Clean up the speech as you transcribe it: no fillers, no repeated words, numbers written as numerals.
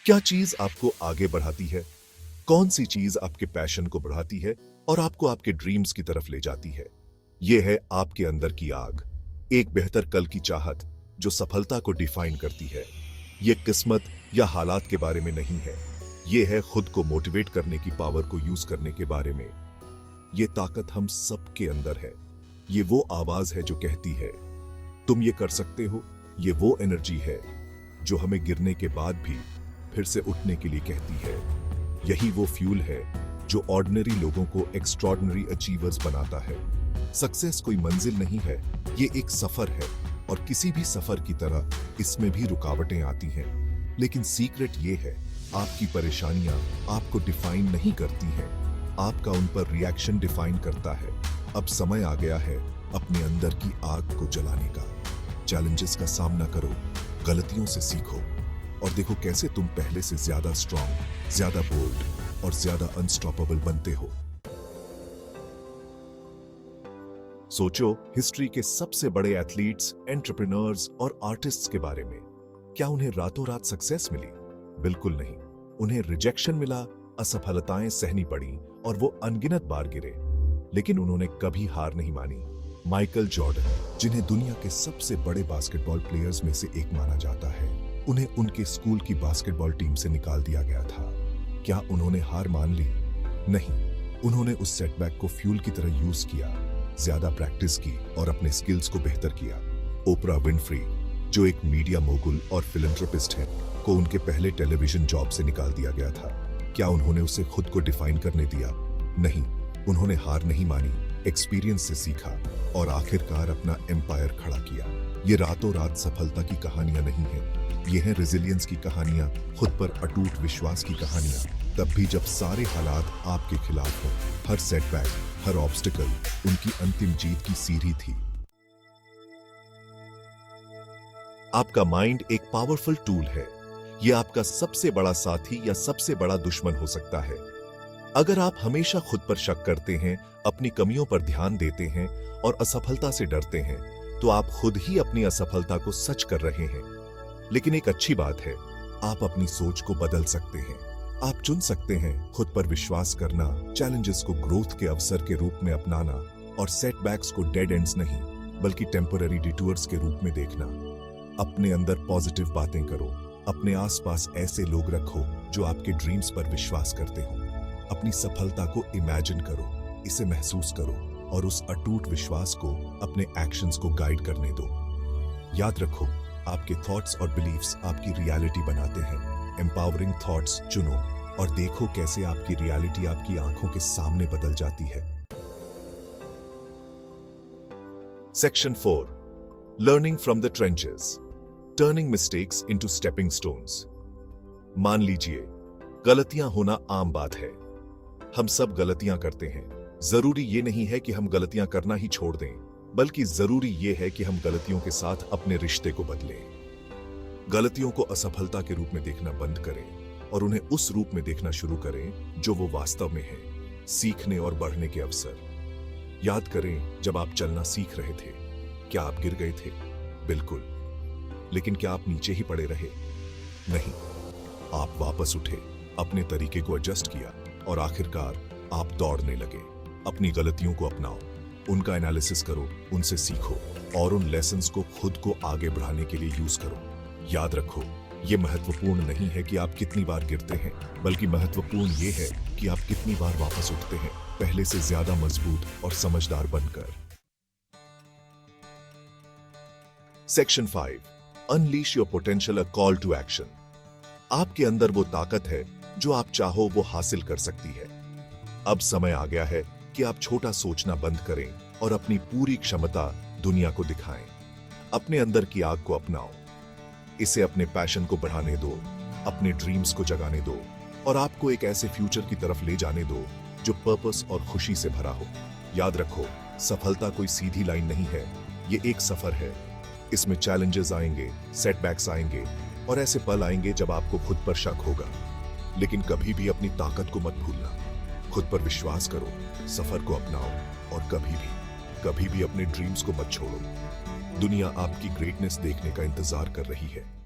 क्या चीज आपको आगे बढ़ाती है? कौन सी चीज आपके पैशन को बढ़ाती है और आपको आपके ड्रीम्स की तरफ ले जाती है? यह है आपके अंदर की आग, एक बेहतर कल की चाहत जो सफलता को डिफाइन करती है। यह किस्मत या हालात के बारे में नहीं है, यह है खुद को मोटिवेट करने की पावर को यूज करने के बारे में। यह ताकत हम सबके अंदर है। ये वो आवाज है जो कहती है तुम ये कर सकते हो। ये वो एनर्जी है जो हमें गिरने के बाद भी फिर से उठने के लिए कहती है। यही वो फ्यूल है जो ऑर्डिनरी लोगों को एक्स्ट्रॉर्डिनरी अचीवर्स बनाता है। सक्सेस कोई मंजिल नहीं है, ये एक सफर है और किसी भी सफर की तरह इसमें भी रुकावटें आती हैं। लेकिन सीक्रेट ये है, आपकी परेशानियां आपको डिफाइन नहीं करती हैं, आपका उन पर रिएक्शन डिफाइन करता है। अब समय आ गया है अपने अंदर की आग को जलाने का। चैलेंजेस का सामना करो, गलतियों से सीखो और देखो कैसे तुम पहले से ज्यादा स्ट्रांग, ज्यादा बोल्ड और ज्यादा अनस्टॉपेबल बनते हो। सोचो हिस्ट्री के सबसे बड़े एथलीट्स, एंटरप्रेन्योर्स और आर्टिस्ट्स के बारे में। क्या उन्हें रातों रात सक्सेस मिली? बिल्कुल नहीं। उन्हें रिजेक्शन मिला, असफलताएं सहनी पड़ी और वो अनगिनत बार गिरे, लेकिन उन्होंने कभी हार नहीं मानी। माइकल जॉर्डन, जिन्हें दुनिया के सबसे बड़े बास्केटबॉल प्लेयर्स में से एक माना जाता है, उन्हें उनके स्कूल की बास्केटबॉल टीम से निकाल दिया गया था। क्या उन्होंने हार मान ली? नहीं। उन्होंने उस सेटबैक को फ्यूल की तरह यूज किया, ज्यादा प्रैक्टिस की और अपने स्किल्स को बेहतर किया। ओपरा विनफ्री, जो एक मीडिया मोगुल और फिलैंथ्रोपिस्ट है, को उनके पहले टेलीविजन जॉब से निकाल दिया गया था। क्या उन्होंने उसे खुद को डिफाइन करने दिया? नहीं। उन्होंने हार नहीं मानी, एक्सपीरियंस से सीखा और आखिरकार अपना एम्पायर खड़ा किया। ये रातों रात सफलता की कहानियां नहीं हैं, ये हैं रेजिलियंस की कहानियां, खुद पर अटूट विश्वास की कहानियां। तब भी जब सारे हालात आपके खिलाफ हों, हर सेटबैक, हर ऑब्स्टिकल उनकी अंतिम जीत की सीढ़ी थी। आपका माइंड एक पावरफुल टूल है। यह आपका सबसे बड़ा साथी या सबसे बड़ा दुश्मन हो सकता है। अगर आप हमेशा खुद पर शक करते हैं, अपनी कमियों पर ध्यान देते हैं और असफलता से डरते हैं, तो आप खुद ही अपनी असफलता को सच कर रहे हैं। लेकिन एक अच्छी बात है, आप अपनी सोच को बदल सकते हैं। आप चुन सकते हैं खुद पर विश्वास करना, चैलेंजेस को ग्रोथ के अवसर के रूप में अपनाना और सेटबैक्स को डेड एंड्स नहीं बल्कि टेम्पररी डिटूर्स के रूप में देखना। अपने अंदर पॉजिटिव बातें करो, अपने आसपास ऐसे लोग रखो जो आपके ड्रीम्स पर विश्वास करते हो। अपनी सफलता को इमेजिन करो, इसे महसूस करो और उस अटूट विश्वास को अपने एक्शंस को गाइड करने दो। याद रखो, आपके थॉट्स और बिलीफ्स आपकी रियलिटी बनाते हैं। एम्पावरिंग थॉट्स चुनो और देखो कैसे आपकी रियलिटी आपकी आंखों के सामने बदल जाती है। Section 4, learning from the trenches, turning mistakes into stepping stones. मान लीजिए, गलतियां होना आम बात है। हम सब गलतियां करते हैं। जरूरी ये नहीं है कि हम गलतियां करना ही छोड़ दें, बल्कि जरूरी ये है कि हम गलतियों के साथ अपने रिश्ते को बदलें। गलतियों को असफलता के रूप में देखना बंद करें और उन्हें उस रूप में देखना शुरू करें जो वो वास्तव में है, सीखने और बढ़ने के अवसर। याद करें, जब आप चलना सीख रहे थे, क्या आप गिर गए थे? बिल्कुल। लेकिन क्या आप नीचे ही पड़े रहे? नहीं। आप वापस उठे, अपने तरीके को एडजस्ट किया और आखिरकार आप दौड़ने लगे। अपनी गलतियों को अपनाओ, उनका एनालिसिस करो, उनसे सीखो और उन लेसन्स को खुद को आगे बढ़ाने के लिए यूज करो। याद रखो, यह महत्वपूर्ण नहीं है कि आप कितनी बार गिरते हैं, बल्कि महत्वपूर्ण यह है कि आप कितनी बार वापस उठते हैं, पहले से ज्यादा मजबूत और समझदार बनकर। Section 5, unleash your potential, a call to action. आपके अंदर वो ताकत है जो आप चाहो वो हासिल कर सकती है। अब समय आ गया है कि आप छोटा सोचना बंद करें और अपनी पूरी क्षमता दुनिया को दिखाएं। अपने अंदर की आग को अपनाओ, इसे अपने पैशन को बढ़ाने दो, अपने ड्रीम्स को जगाने दो और आपको एक ऐसे फ्यूचर की तरफ ले जाने दो जो पर्पस और खुशी से भरा हो। याद रखो, सफलता कोई सीधी लाइन नहीं है, ये एक सफर है। इसमें चैलेंजेस आएंगे, सेटबैक्स आएंगे और ऐसे पल आएंगे जब आपको खुद पर शक होगा। लेकिन कभी भी अपनी ताकत को मत भूलना। खुद पर विश्वास करो, सफर को अपनाओ और कभी भी अपने ड्रीम्स को मत छोड़ो। दुनिया आपकी ग्रेटनेस देखने का इंतजार कर रही है।